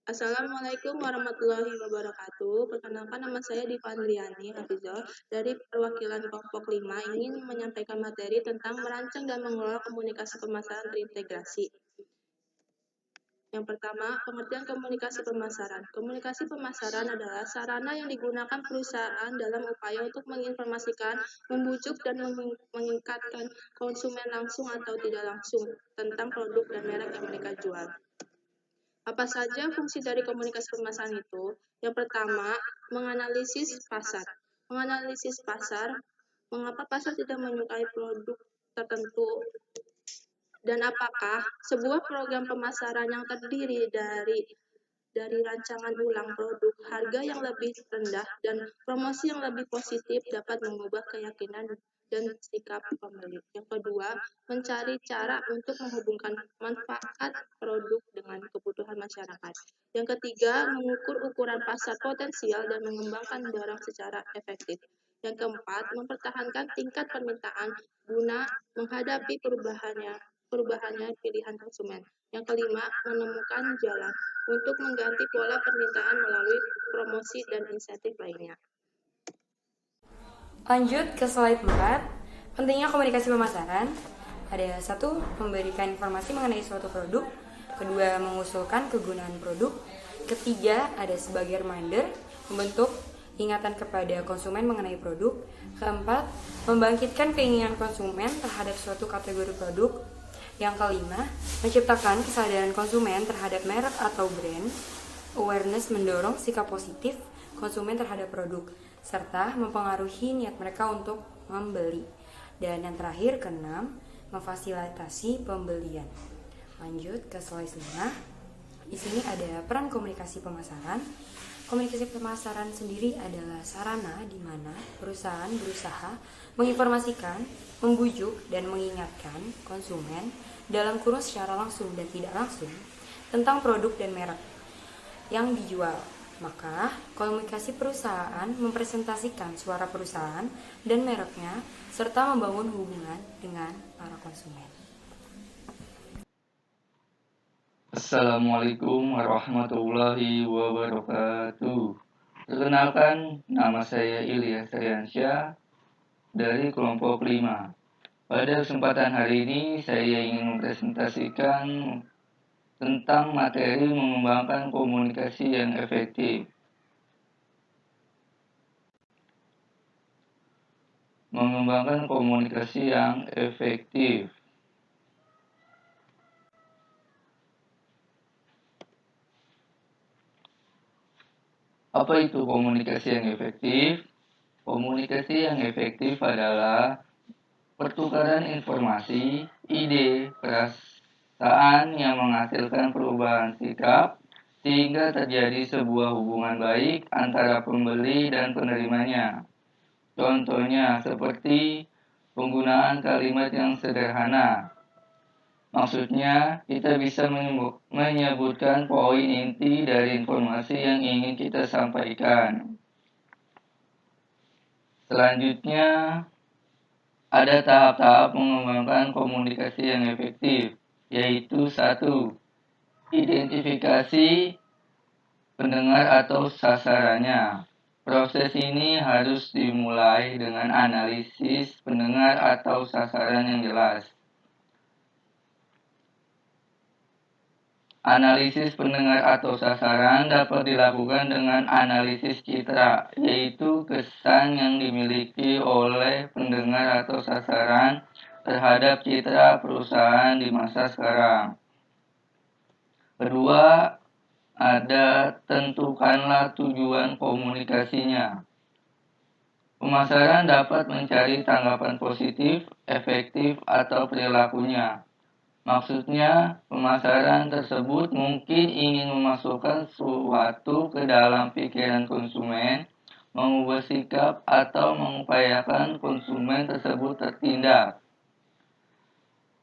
Assalamualaikum warahmatullahi wabarakatuh. Perkenalkan nama saya Diva Andriani Hafizah dari perwakilan kelompok 5 ingin menyampaikan materi tentang merancang dan mengelola komunikasi pemasaran terintegrasi. Yang pertama, pengertian komunikasi pemasaran. Komunikasi pemasaran adalah sarana yang digunakan perusahaan dalam upaya untuk menginformasikan, membujuk, dan mengikatkan konsumen langsung atau tidak langsung tentang produk dan merek yang mereka jual. Apa saja fungsi dari komunikasi pemasaran itu? Yang pertama, menganalisis pasar. Menganalisis pasar, mengapa pasar tidak menyukai produk tertentu, dan apakah sebuah program pemasaran yang terdiri dari rancangan ulang produk, harga yang lebih rendah, dan promosi yang lebih positif dapat mengubah keyakinan dan sikap pembeli. Yang kedua, mencari cara untuk menghubungkan manfaat produk dengan kebutuhan masyarakat. Yang ketiga, mengukur ukuran pasar potensial dan mengembangkan barang secara efektif. Yang keempat, mempertahankan tingkat permintaan guna menghadapi perubahannya pilihan konsumen. Yang kelima, menemukan jalan untuk mengganti pola permintaan melalui promosi dan insentif lainnya. Lanjut ke slide 4. Pentingnya komunikasi pemasaran. Ada 1. Memberikan informasi mengenai suatu produk. Kedua, mengusulkan kegunaan produk. Ketiga, ada sebagai reminder, membentuk ingatan kepada konsumen mengenai produk. Keempat, membangkitkan keinginan konsumen terhadap suatu kategori produk. Yang kelima, menciptakan kesadaran konsumen terhadap merek atau brand. Awareness mendorong sikap positif konsumen terhadap produk, serta mempengaruhi niat mereka untuk membeli. Dan yang terakhir, keenam, memfasilitasi pembelian. Lanjut ke slide 5. Di sini ada peran komunikasi pemasaran. Komunikasi pemasaran sendiri adalah sarana di mana perusahaan berusaha menginformasikan, membujuk, dan mengingatkan konsumen dalam kurun secara langsung dan tidak langsung tentang produk dan merek yang dijual. Maka, komunikasi perusahaan mempresentasikan suara perusahaan dan mereknya serta membangun hubungan dengan para konsumen. Assalamualaikum warahmatullahi wabarakatuh. Perkenalkan, nama saya Ilyas Riansyah dari kelompok 5. Pada kesempatan hari ini, saya ingin mempresentasikan tentang materi mengembangkan komunikasi yang efektif. Mengembangkan komunikasi yang efektif. Apa itu komunikasi yang efektif? Komunikasi yang efektif adalah pertukaran informasi, ide, perasaan yang menghasilkan perubahan sikap sehingga terjadi sebuah hubungan baik antara pembeli dan penerimanya. Contohnya seperti penggunaan kalimat yang sederhana. Maksudnya, kita bisa menyebutkan poin inti dari informasi yang ingin kita sampaikan. Selanjutnya, ada tahap-tahap mengembangkan komunikasi yang efektif, yaitu 1. Identifikasi pendengar atau sasarannya. Proses ini harus dimulai dengan analisis pendengar atau sasaran yang jelas. Analisis pendengar atau sasaran dapat dilakukan dengan analisis citra, yaitu kesan yang dimiliki oleh pendengar atau sasaran terhadap citra perusahaan di masa sekarang. Kedua, ada tentukanlah tujuan komunikasinya. Pemasaran dapat mencari tanggapan positif, efektif, atau perilakunya. Maksudnya, pemasaran tersebut mungkin ingin memasukkan sesuatu ke dalam pikiran konsumen, mengubah sikap, atau mengupayakan konsumen tersebut tertindak.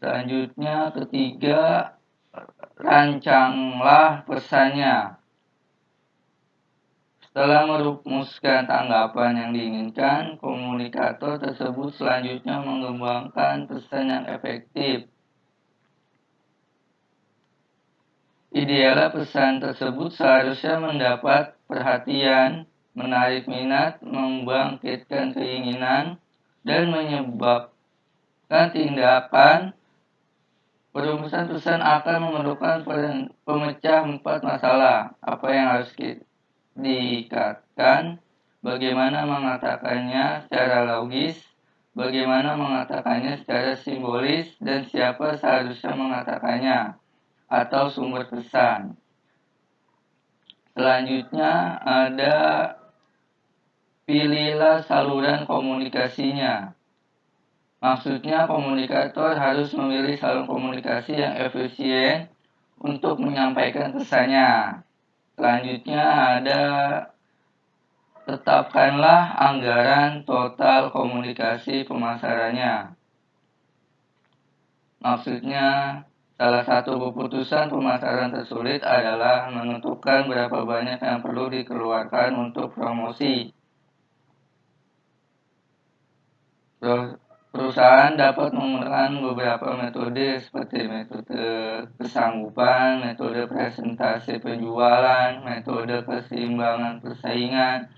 Selanjutnya, ketiga, rancanglah pesannya. Setelah merumuskan tanggapan yang diinginkan, komunikator tersebut selanjutnya mengembangkan pesan yang efektif. Idealnya pesan tersebut seharusnya mendapat perhatian, menarik minat, membangkitkan keinginan, dan menyebabkan tindakan. Perumusan pesan akan memerlukan pemecah 4 masalah. Apa yang harus diikatkan, bagaimana mengatakannya secara logis, bagaimana mengatakannya secara simbolis, dan siapa seharusnya mengatakannya, atau sumber pesan. Selanjutnya ada pilihlah saluran komunikasinya. Maksudnya komunikator harus memilih saluran komunikasi yang efisien untuk menyampaikan pesannya. Selanjutnya ada tetapkanlah anggaran total komunikasi pemasarannya. Maksudnya salah satu keputusan pemasaran tersulit adalah menentukan berapa banyak yang perlu dikeluarkan untuk promosi. Perusahaan dapat menggunakan beberapa metode seperti metode kesanggupan, metode presentasi penjualan, metode keseimbangan persaingan,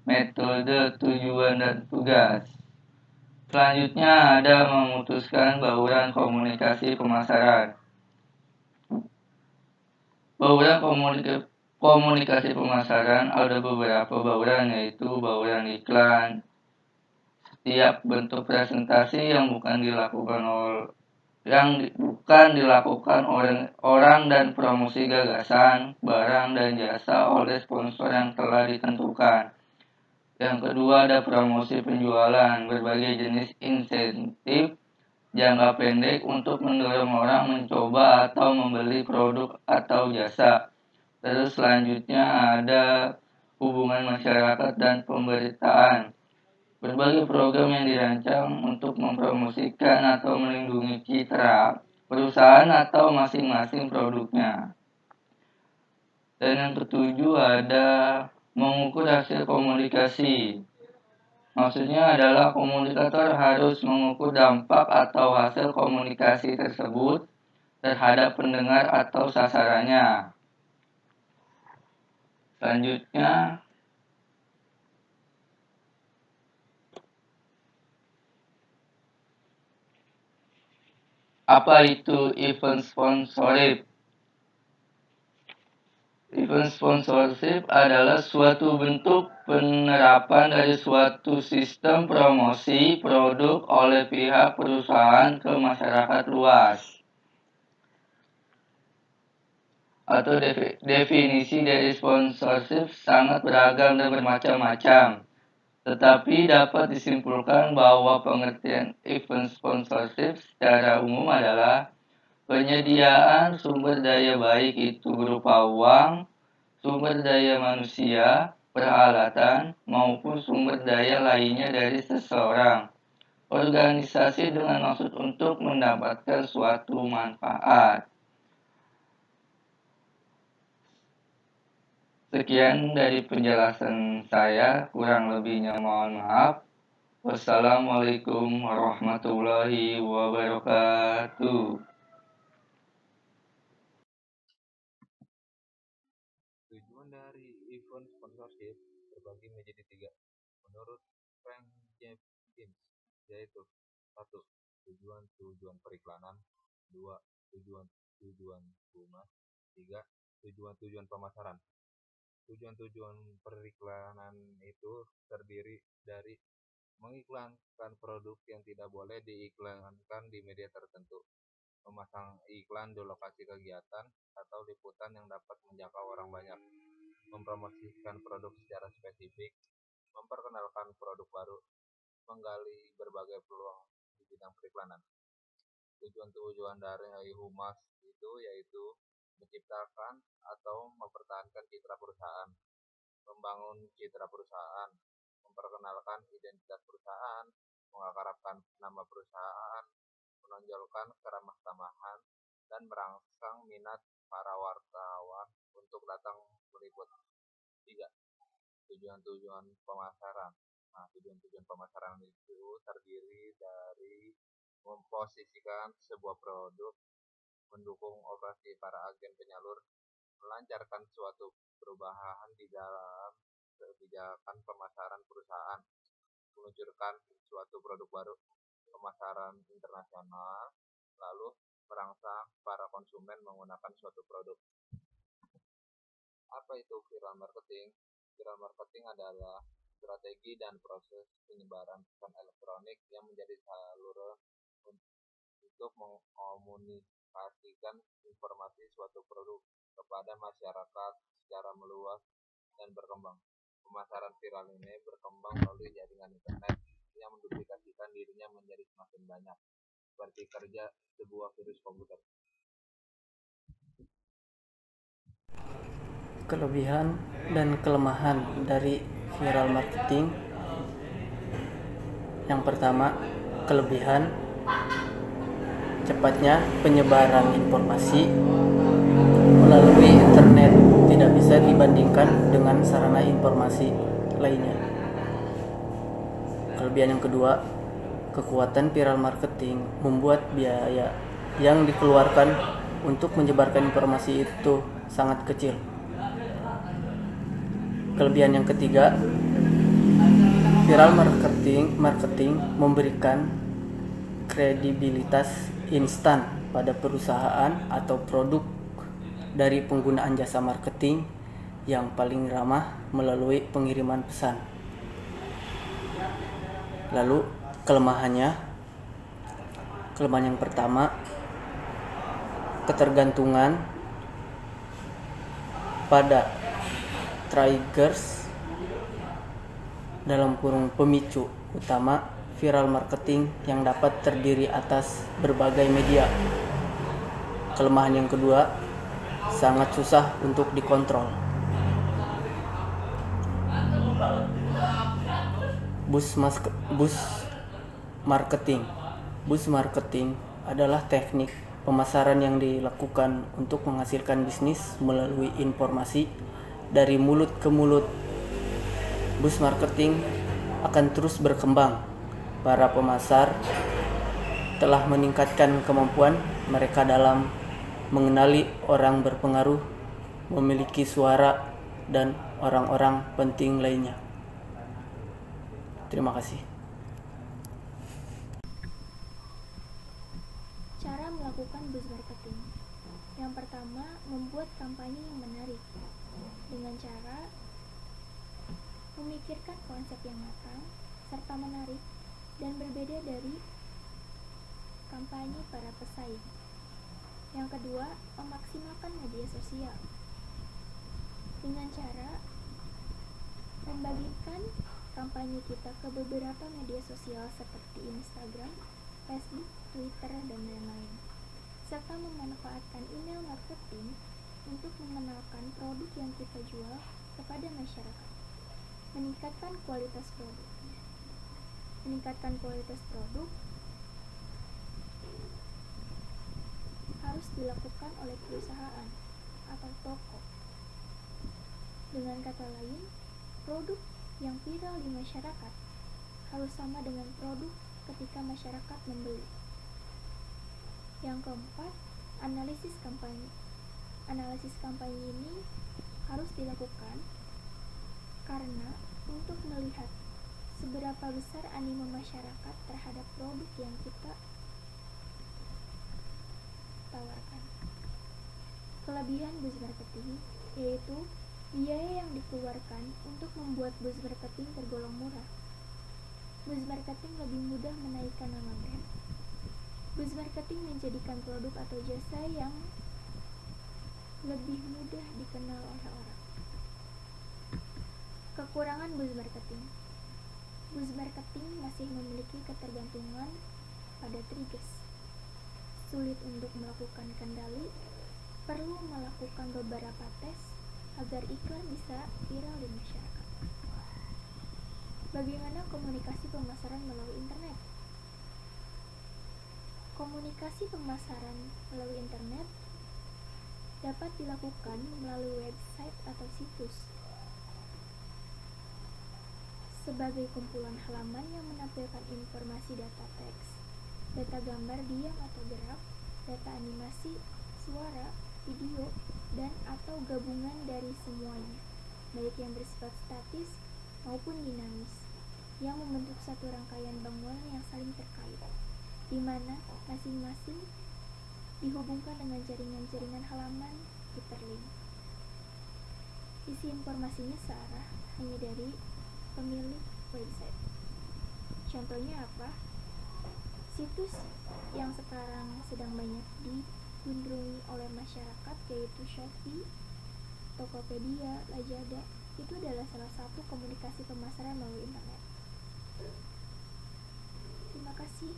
metode tujuan dan tugas. Selanjutnya ada memutuskan bauran komunikasi pemasaran. Bauran komunikasi pemasaran ada beberapa bauran, yaitu bauran iklan. Setiap bentuk presentasi yang bukan dilakukan orang dan promosi gagasan, barang dan jasa oleh sponsor yang telah ditentukan. Yang kedua ada promosi penjualan, berbagai jenis insentif jangka pendek untuk mendorong orang mencoba atau membeli produk atau jasa. Terus selanjutnya ada hubungan masyarakat dan pemberitaan. Berbagai program yang dirancang untuk mempromosikan atau melindungi citra perusahaan atau masing-masing produknya. Dan yang ketujuh ada mengukur hasil komunikasi. Maksudnya adalah komunikator harus mengukur dampak atau hasil komunikasi tersebut terhadap pendengar atau sasarannya. Selanjutnya, apa itu event sponsorship? Event sponsorship adalah suatu bentuk penerapan dari suatu sistem promosi produk oleh pihak perusahaan ke masyarakat luas. Atau definisi dari sponsorship sangat beragam dan bermacam-macam. Tetapi dapat disimpulkan bahwa pengertian event sponsorship secara umum adalah penyediaan sumber daya baik itu berupa uang, sumber daya manusia, peralatan, maupun sumber daya lainnya dari seseorang organisasi dengan maksud untuk mendapatkan suatu manfaat. Sekian dari penjelasan saya, kurang lebihnya mohon maaf. Wassalamualaikum warahmatullahi wabarakatuh. Tujuan dari event sponsorship terbagi menjadi 3 menurut Frank Jenkins, yaitu 1. Tujuan periklanan, 2. Tujuan humas, 3. Tujuan pemasaran. Tujuan periklanan itu terdiri dari mengiklankan produk yang tidak boleh diiklankan di media tertentu, memasang iklan di lokasi kegiatan atau liputan yang dapat menjangkau orang banyak, mempromosikan produk secara spesifik, memperkenalkan produk baru, menggali berbagai peluang di bidang periklanan. Tujuan dari humas itu yaitu menciptakan atau mempertahankan citra perusahaan, membangun citra perusahaan, memperkenalkan identitas perusahaan, mengakrabkan nama perusahaan, menonjolkan keramah-tamahan, dan merangsang minat para wartawan untuk datang meliput. 3. Tujuan pemasaran. Nah, tujuan pemasaran itu terdiri dari memposisikan sebuah produk, mendukung operasi para agen penyalur melancarkan suatu perubahan di dalam kebijakan pemasaran perusahaan, meluncurkan suatu produk baru, pemasaran internasional, lalu merangsang para konsumen menggunakan suatu produk. Apa itu viral marketing? Viral marketing adalah strategi dan proses penyebaran pesan elektronik yang menjadi saluran untuk mengkomunikasikan informasi suatu produk kepada masyarakat secara meluas dan berkembang. Pemasaran viral ini berkembang melalui jaringan internet yang menduplikasikan dirinya menjadi semakin banyak, seperti kerja sebuah virus komputer. Kelebihan dan kelemahan dari viral marketing. Yang pertama, kelebihan cepatnya penyebaran informasi melalui internet tidak bisa dibandingkan dengan sarana informasi lainnya. Kelebihan yang kedua, kekuatan viral marketing membuat biaya yang dikeluarkan untuk menyebarkan informasi itu sangat kecil. Kelebihan yang ketiga, viral marketing memberikan kredibilitas instan pada perusahaan atau produk dari penggunaan jasa marketing yang paling ramah melalui pengiriman pesan. Lalu kelemahan yang pertama, ketergantungan pada triggers (pemicu) utama viral marketing yang dapat terdiri atas berbagai media. Kelemahan yang kedua, sangat susah untuk dikontrol. Buzz marketing adalah teknik pemasaran yang dilakukan untuk menghasilkan bisnis melalui informasi dari mulut ke mulut. Buzz marketing akan terus berkembang. Para pemasar telah meningkatkan kemampuan mereka dalam mengenali orang berpengaruh, memiliki suara, dan orang-orang penting lainnya. Terima kasih. Cara melakukan buzz marketing. Yang pertama, membuat kampanye yang menarik dengan cara memikirkan konsep yang matang serta menarik dan berbeda dari kampanye para pesaing. Yang kedua, memaksimalkan media sosial dengan cara membagikan kampanye kita ke beberapa media sosial seperti Instagram, Facebook, Twitter, dan lain-lain, serta memanfaatkan email marketing untuk mengenalkan produk yang kita jual kepada masyarakat. Meningkatkan kualitas produk harus dilakukan oleh perusahaan atau toko. Dengan kata lain, produk yang viral di masyarakat harus sama dengan produk ketika masyarakat membeli. Yang keempat, analisis kampanye. Analisis kampanye ini harus dilakukan karena untuk melihat seberapa besar animo masyarakat terhadap produk yang kita tawarkan. Kelebihan buzz marketing yaitu biaya yang dikeluarkan untuk membuat buzz marketing tergolong murah. Buzz marketing lebih mudah menaikkan nama brand. Buzz marketing menjadikan produk atau jasa yang lebih mudah dikenal oleh orang. Kekurangan buzz marketing. Buzz marketing masih memiliki ketergantungan pada triggers. Sulit untuk melakukan kendali, perlu melakukan beberapa tes agar iklan bisa viral di masyarakat. Bagaimana komunikasi pemasaran melalui internet? Komunikasi pemasaran melalui internet dapat dilakukan melalui website atau situs sebagai kumpulan halaman yang menampilkan informasi data teks, data gambar diam atau gerak, data animasi, suara, video, dan atau gabungan dari semuanya, baik yang bersifat statis maupun dinamis, yang membentuk satu rangkaian bangunan yang saling terkait, di mana masing-masing dihubungkan dengan jaringan-jaringan halaman hyperlink. Isi informasinya searah hanya dari pemilik website. Contohnya apa? Situs yang sekarang sedang banyak digandrungi oleh masyarakat yaitu Shopee, Tokopedia, Lazada, itu adalah salah satu komunikasi pemasaran melalui internet. Terima kasih.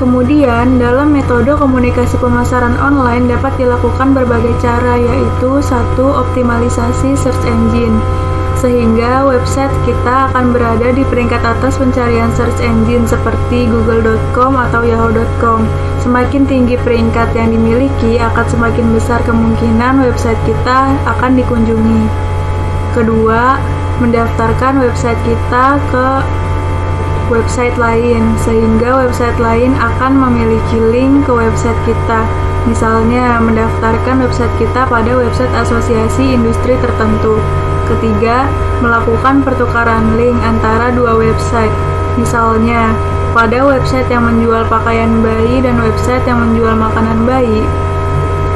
Kemudian, dalam metode komunikasi pemasaran online dapat dilakukan berbagai cara, yaitu 1. Optimalisasi search engine, sehingga website kita akan berada di peringkat atas pencarian search engine seperti google.com atau yahoo.com. Semakin tinggi peringkat yang dimiliki, akan semakin besar kemungkinan website kita akan dikunjungi. Kedua, mendaftarkan website kita ke website lain, sehingga website lain akan memiliki link ke website kita. Misalnya, mendaftarkan website kita pada website asosiasi industri tertentu. Ketiga, melakukan pertukaran link antara dua website. Misalnya, pada website yang menjual pakaian bayi dan website yang menjual makanan bayi,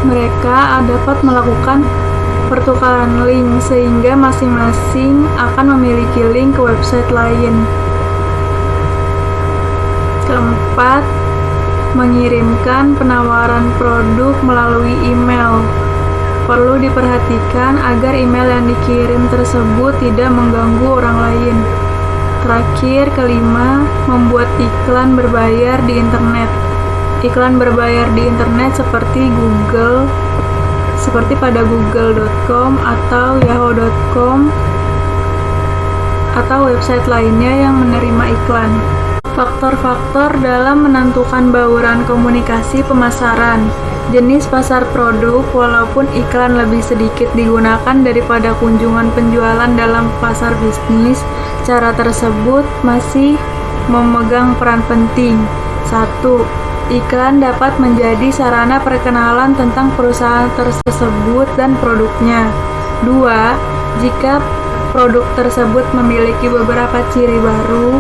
mereka dapat melakukan pertukaran link sehingga masing-masing akan memiliki link ke website lain. Keempat, mengirimkan penawaran produk melalui email. Perlu diperhatikan agar email yang dikirim tersebut tidak mengganggu orang lain. Terakhir, kelima, membuat iklan berbayar di internet. Iklan berbayar di internet seperti pada google.com atau yahoo.com atau website lainnya yang menerima iklan. Faktor-faktor dalam menentukan bauran komunikasi pemasaran. Jenis pasar produk, walaupun iklan lebih sedikit digunakan daripada kunjungan penjualan dalam pasar bisnis, cara tersebut masih memegang peran penting. 1. Iklan dapat menjadi sarana perkenalan tentang perusahaan tersebut dan produknya. 2. Jika produk tersebut memiliki beberapa ciri baru,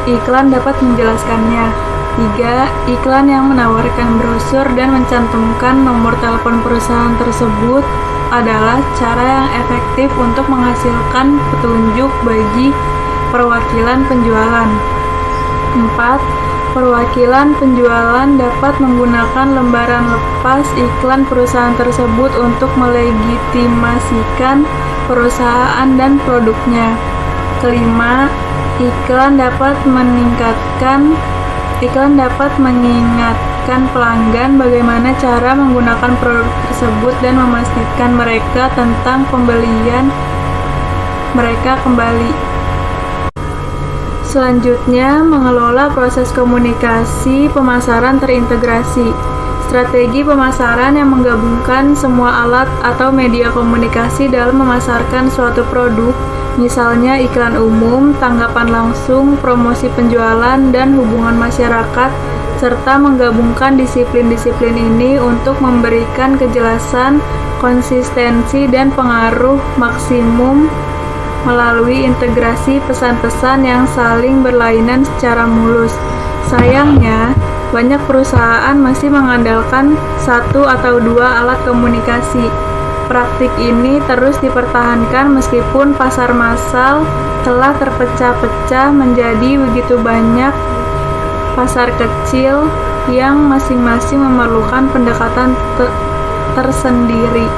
iklan dapat menjelaskannya. 3. Iklan yang menawarkan brosur dan mencantumkan nomor telepon perusahaan tersebut adalah cara yang efektif untuk menghasilkan petunjuk bagi perwakilan penjualan. 4. Perwakilan penjualan dapat menggunakan lembaran lepas iklan perusahaan tersebut untuk melegitimasikan perusahaan dan produknya. Kelima, iklan dapat mengingatkan pelanggan bagaimana cara menggunakan produk tersebut dan memastikan mereka tentang pembelian mereka kembali. Selanjutnya, mengelola proses komunikasi pemasaran terintegrasi. Strategi pemasaran yang menggabungkan semua alat atau media komunikasi dalam memasarkan suatu produk, misalnya iklan umum, tanggapan langsung, promosi penjualan, dan hubungan masyarakat, serta menggabungkan disiplin-disiplin ini untuk memberikan kejelasan, konsistensi, dan pengaruh maksimum melalui integrasi pesan-pesan yang saling berlainan secara mulus. Sayangnya, banyak perusahaan masih mengandalkan satu atau dua alat komunikasi. Praktik ini terus dipertahankan meskipun pasar massal telah terpecah-pecah menjadi begitu banyak pasar kecil yang masing-masing memerlukan pendekatan tersendiri.